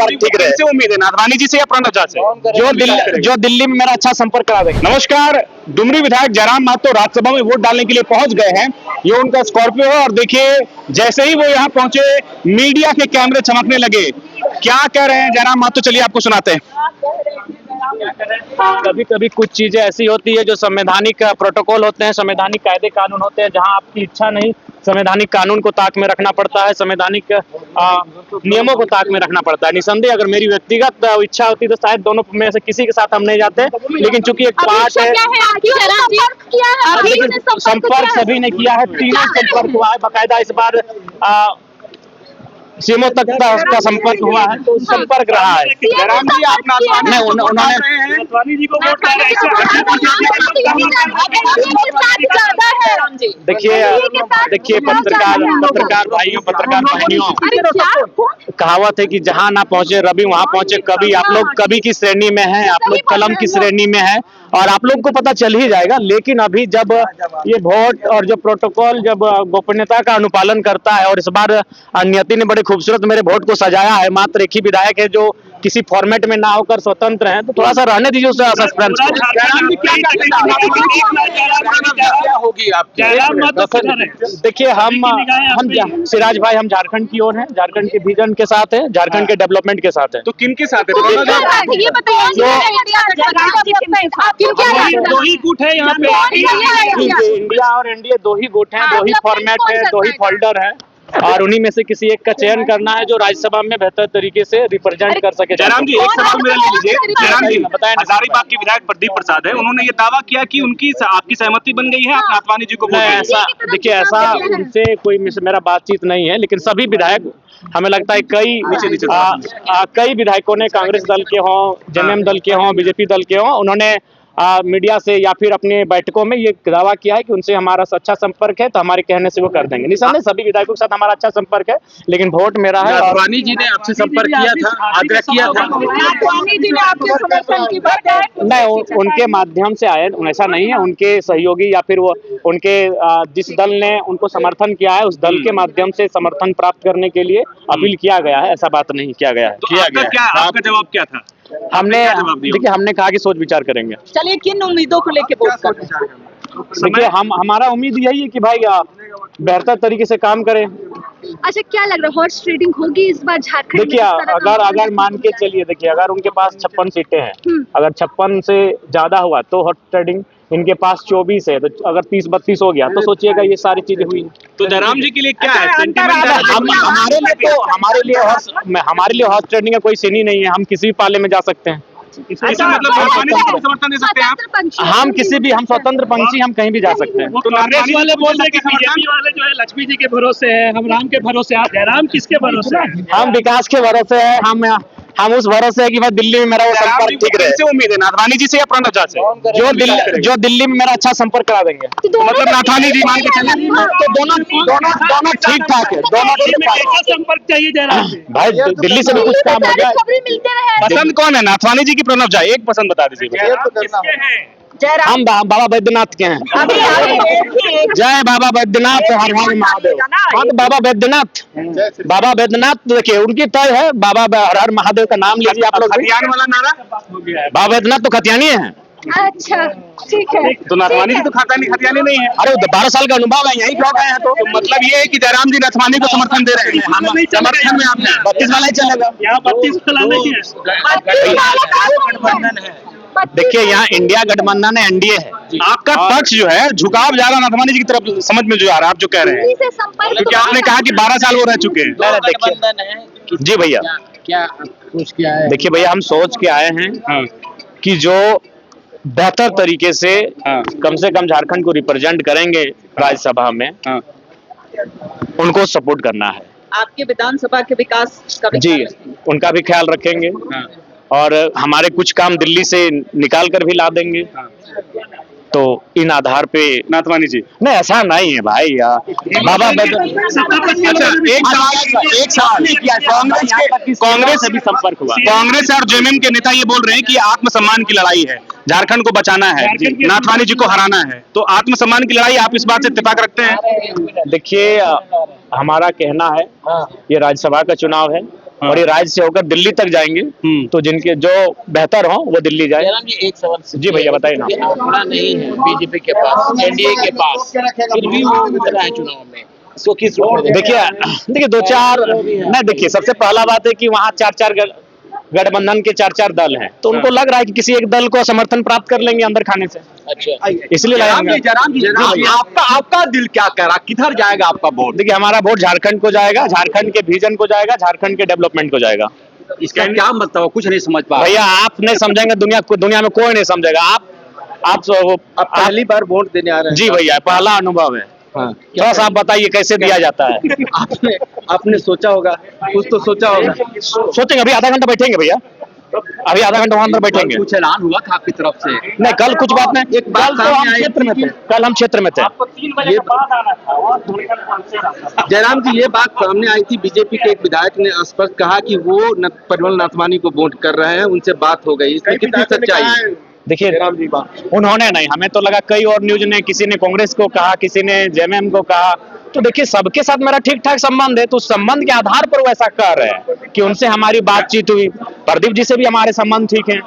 संपर्क ठीक रहे। से उम्मीद है नाथवानी जी से या प्रणव झा से जो दिल्ली में मेरा अच्छा संपर्क करा देंगे। नमस्कार, डुमरी विधायक जयराम मातो राज्यसभा में वोट डालने के लिए पहुंच गए हैं। ये उनका स्कॉर्पियो है और देखिए जैसे ही वो यहाँ पहुंचे मीडिया के कैमरे चमकने लगे। क्या कह रहे हैं जयराम मातो, चलिए आपको सुनाते हैं। कभी कभी कुछ चीजें ऐसी होती है जो संवैधानिक प्रोटोकॉल होते हैं, संवैधानिक कायदे कानून होते हैं, जहां आपकी इच्छा नहीं, संवैधानिक कानून को ताक में रखना पड़ता है, संवैधानिक नियमों को ताक में रखना पड़ता है। निसंदेह अगर मेरी व्यक्तिगत इच्छा होती तो शायद दोनों में से किसी के साथ हम नहीं जाते, लेकिन चूंकि एक पार्ट है, संपर्क सभी ने किया है, तीनों संपर्क हुआ है बाकायदा। इस बार सीएमओ तक का संपर्क हुआ है, तो संपर्क रहा है। जयराम जी आप नाथवानी उन्होंने जी को वोट डाल रहे हैं। देखिए पत्रकार भाइयों, पत्रकार बहनियों, कहावत है कि जहां ना पहुंचे रवि वहां पहुंचे कवि। आप लोग कवि की श्रेणी में हैं, आप लोग कलम की श्रेणी में हैं और आप लोग को पता चल ही जाएगा। लेकिन अभी जब ये वोट और जो प्रोटोकॉल जब गोपनीयता का अनुपालन करता है, और इस बार नियति ने बड़े खूबसूरत मेरे वोट को सजाया है, मात्र एक ही विधायक है जो किसी फॉर्मेट में ना होकर स्वतंत्र हैं, तो थोड़ा सा रहने दीजिए उससे सस्पेंस। देखिए हम सिराज भाई, हम झारखंड की ओर हैं, झारखंड के विजन के साथ हैं, झारखंड के डेवलपमेंट के साथ हैं। तो किन के साथ है? दो ही गुट है यहाँ पे, इंडिया और एनडीए दो ही गुट हैं, दो ही फॉर्मेट है, दो ही फोल्डर है, और उन्हीं में से किसी एक का चयन करना है जो राज्यसभा में बेहतर तरीके से रिप्रेजेंट कर सके। जयराम जी एक सवाल मेरा ले लीजिए। जयराम जी बताएं, हजारीबाग के विधायक प्रदीप प्रसाद है, उन्होंने ये दावा किया कि उनकी आपकी सहमति बन गई है, आप नाथवानी जी को वोट देंगे। ऐसा देखिए, ऐसा उनसे कोई मेरा बातचीत नहीं है, लेकिन सभी विधायक, हमें लगता है कई विधायकों ने, कांग्रेस दल के हों, जेएमएम दल के हों, बीजेपी दल के हों, उन्होंने मीडिया से या फिर अपने बैठकों में ये दावा किया है कि उनसे हमारा अच्छा संपर्क है, तो हमारे कहने से वो कर देंगे। निसंदेह सभी विधायकों के साथ हमारा अच्छा संपर्क है, लेकिन वोट मेरा है। नाथवानी जी ने आपसे संपर्क किया था, आग्रह किया था? नहीं, उनके माध्यम से आए, ऐसा नहीं है। उनके सहयोगी या फिर वो उनके जिस दल ने उनको समर्थन किया है, उस दल के माध्यम से समर्थन प्राप्त करने के लिए अपील किया गया है, ऐसा बात नहीं किया गया है। तो आपका जवाब क्या था? हमने कहा कि सोच विचार करेंगे। चलिए, किन उम्मीदों को लेके वोट कर रहे हैं? देखिए हमारा उम्मीद यही है कि भाई बेहतर तरीके से काम करें। अच्छा, क्या लग रहा है हॉर्स ट्रेडिंग होगी इस बार झारखंड में? देखिए अगर मान के चलिए, देखिए अगर उनके पास 56 सीटें हैं, अगर 56 से ज्यादा हुआ तो हॉर्स ट्रेडिंग, इनके पास 24 है, तो अगर 30-32 हो गया तो सोचिएगा ये सारी चीजें हुई। तो जयराम जी के लिए क्या है सेंटीमेंट? हमारे लिए हॉर्स ट्रेडिंग का कोई सीन ही नहीं है। हम किसी भी पाले में जा सकते हैं। मतलब नाथवानी जी को समर्थन दे सकते हैं आप? हम किसी भी, हम स्वतंत्र पंछी, हम कहीं भी जा सकते हैं। तो कांग्रेस वाले बोल रहे हैं कि बीजेपी वाले जो है लक्ष्मी जी के भरोसे है, हम राम के भरोसे, आप जयराम किसके भरोसे है? हम विकास के भरोसे है, हम उस भरोसे है कि भाई दिल्ली में मेरा वो संपर्क ठीक रहे। से उम्मीद है नाथवानी जी से या प्रणव झा से? जो दिल्ली में मेरा अच्छा संपर्क करा देंगे। तो मतलब नाथवानी जी मान के चले तो दोनों ठीक ठाक है, दोनों ठीक ठाक। कैसा संपर्क चाहिए जयराम जी? भाई दिल्ली से भी कुछ काम हो जाए। पसंद कौन है, नाथवानी जी की प्रणव झा? एक पसंद बता दीजिए। हम बाबा बैद्यनाथ के हैं। जय बाबा बैद्यनाथ, हर हर महादेव। हाँ, तो बाबा बैद्यनाथ देखिए उनकी तय है, बाबा हर हर महादेव का नाम लीजिए आप लोग। खतियान वाला नारा, बाबा बैद्यनाथ तो खतियानी है। अच्छा, ठीक है। तो नाथवानी जी तो खतियानी नहीं है। अरे 12 साल का अनुभव है, यही क्यों गए हैं? तो मतलब ये है कि जयराम जी नाथवानी को समर्थन दे रहे हैं। समर्थन में आपने 32 वाला ही चलेगा। यहाँ 32 वाला नहीं है। देखिए यहाँ इंडिया गठबंधन है, एनडीए है। आपका पक्ष जो है झुकाव ज्यादा नाथवानी जी की तरफ समझ में जो आ रहा है, आप जो कह रहे हैं, क्योंकि आपने कहा कि 12 साल वो रह चुके हैं। देखिए जी भैया, क्या कुछ क्या है? देखिए भैया, हम सोच के आए हैं कि जो बेहतर तरीके से कम झारखंड को रिप्रेजेंट करेंगे राज्यसभा में, उनको सपोर्ट करना है। आपके विधानसभा के विकास का जी, उनका भी ख्याल रखेंगे और हमारे कुछ काम दिल्ली से निकाल कर भी ला देंगे। तो इन आधार पे नाथवानी जी नहीं, ऐसा नहीं है भाई बाबा। अच्छा, एक सवाल कांग्रेस अभी संपर्क हुआ। कांग्रेस और जेएमएम के नेता ये बोल रहे हैं कि आत्मसम्मान की लड़ाई है, झारखंड को बचाना है, नाथवानी जी को हराना है। तो आत्मसम्मान की लड़ाई, आप इस बात से इत्तेफाक रखते हैं? देखिए हमारा कहना है, ये राज्यसभा का चुनाव है और ये राज्य से होकर दिल्ली तक जाएंगे। तो जिनके जो बेहतर हो वो दिल्ली जाए। जयराम जी एक सवाल जी भैया बताइए ना। आंकड़ा नहीं है बीजेपी के पास, एनडीए के पास, फिर भी वो उतरा है चुनाव में, इसको किस रूप में देखते हैं? देखिए दो चार नहीं, देखिए सबसे पहला बात है कि वहाँ चार गठबंधन के चार दल हैं, तो उनको लग रहा है कि किसी एक दल को समर्थन प्राप्त कर लेंगे अंदर खाने से, अच्छा, इसलिए लगाएंगे। आपका दिल क्या कह रहा, किधर जाएगा आपका वोट? देखिए हमारा वोट झारखंड को जाएगा, झारखंड के विजन को जाएगा, झारखंड के डेवलपमेंट को जाएगा। इसका क्या मतलब, कुछ नहीं समझ पा भैया आप नहीं समझेंगे, दुनिया में कोई नहीं समझेगा। आप पहली बार वोट देने आ रहे हैं? जी भैया पहला अनुभव है। थोड़ा सा आप बताइए कैसे दिया जाता है। आपने सोचा होगा, कुछ तो सोचा होगा। सोचेंगे, अभी आधा घंटा बैठेंगे भैया, अभी आधा घंटा वहां अंदर बैठेंगे। कुछ ऐलान हुआ था आपकी तरफ से? नहीं कल कुछ बात नहीं, एक बात कल तो हम क्षेत्र में थे, कल हम क्षेत्र में थे। जयराम जी ये बात सामने आई थी, बीजेपी के एक विधायक ने स्पष्ट कहा कि वो परिमल नाथवानी को वोट कर रहे हैं, उनसे बात हो गई, इसमें कितनी सच्चाई है? देखिए उन्होंने नहीं, हमें तो लगा कई और न्यूज ने, किसी ने कांग्रेस को कहा, किसी ने जेएमएम को कहा। तो देखिए सबके साथ मेरा ठीक ठाक संबंध है, तो उस संबंध के आधार पर वो ऐसा कह रहे हैं कि उनसे हमारी बातचीत हुई। प्रदीप जी से भी हमारे संबंध ठीक हैं,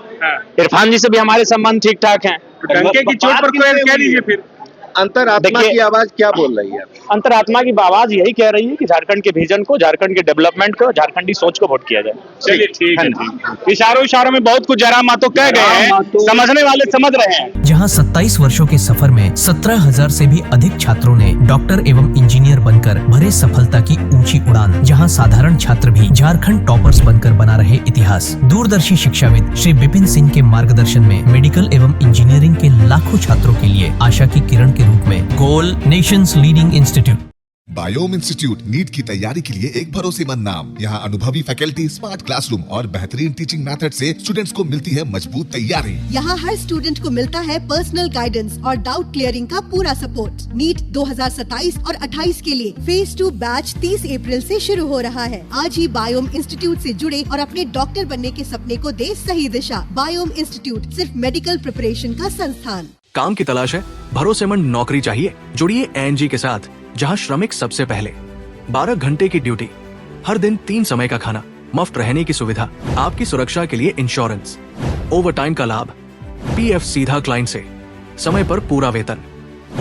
इरफान जी से भी हमारे संबंध ठीक ठाक हैं। डंके की चोट पर कोई कह लीजिए फिर अंतरात्मा की आवाज क्या बोल रही है? अंतरात्मा की आवाज यही कह रही है कि झारखंड के विजन को, झारखंड के डेवलपमेंट को, झारखंडी सोच को वोट किया जाए। चलिए ठीक है। इशारों में बहुत कुछ जयराम मातो कह गए हैं, समझने वाले समझ रहे हैं। जहां 27 वर्षों के सफर में 17,000 से भी अधिक छात्रों ने डॉक्टर एवं इंजीनियर बनकर भरे सफलता की ऊंची उड़ान, जहां साधारण छात्र भी झारखंड टॉपर्स बनकर बना रहे इतिहास। दूरदर्शी शिक्षाविद श्री विपिन सिंह के मार्गदर्शन में मेडिकल एवं इंजीनियरिंग के लाखों छात्रों के लिए आशा की किरण के रूप में Goal nations leading institute. Biome institute NEET की तैयारी के लिए एक भरोसेमंद नाम। यहाँ अनुभवी फैकल्टी, स्मार्ट क्लासरूम और बेहतरीन टीचिंग मेथड से स्टूडेंट्स को मिलती है मजबूत तैयारी। यहाँ हर स्टूडेंट को मिलता है पर्सनल गाइडेंस और डाउट क्लियरिंग का पूरा सपोर्ट। नीट 2027 और 28 के लिए फेज 2 बैच 30 अप्रैल से शुरू हो रहा है। आज ही बायोम इंस्टीट्यूट से जुड़े और अपने डॉक्टर बनने के सपने को दे सही दिशा। बायोम इंस्टीट्यूट सिर्फ मेडिकल प्रिपरेशन का संस्थान। काम की तलाश है, भरोसेमंद नौकरी चाहिए? जुड़िए एएनजी के साथ, जहां श्रमिक सबसे पहले। 12 घंटे की ड्यूटी, हर दिन 3 समय का खाना, मुफ्त रहने की सुविधा, आपकी सुरक्षा के लिए इंश्योरेंस, ओवरटाइम का लाभ, पीएफ सीधा क्लाइंट से, समय पर पूरा वेतन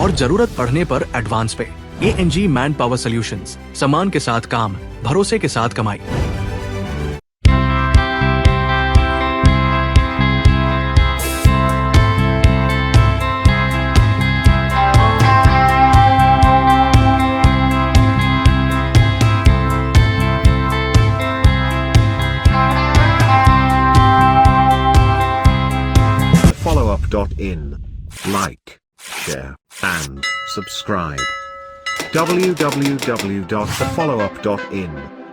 और जरूरत पड़ने पर एडवांस पे। एएनजी मैन पावर सॉल्यूशंस, सम्मान के साथ काम, भरोसे के साथ कमाई। followup.in. Like, share, and subscribe. www.thefollowup.in